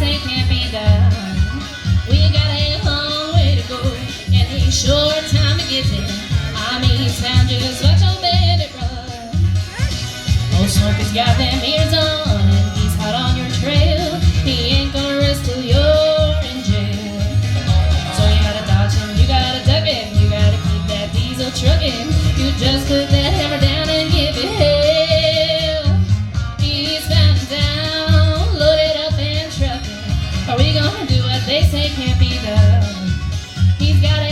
say can't be done. We got a long way to go and a short time to get there. I mean, sound just like your bandit run. Old Smoky's got them ears on and he's hot on your trail. He ain't gonna rest till you're in jail. So you gotta dodge him, you gotta duck him, you gotta keep that diesel trucking. You just put that hammer down and give it hell. Eastbound and down, load it up and truck it. Are we gonna do what they say can't be done? He's got a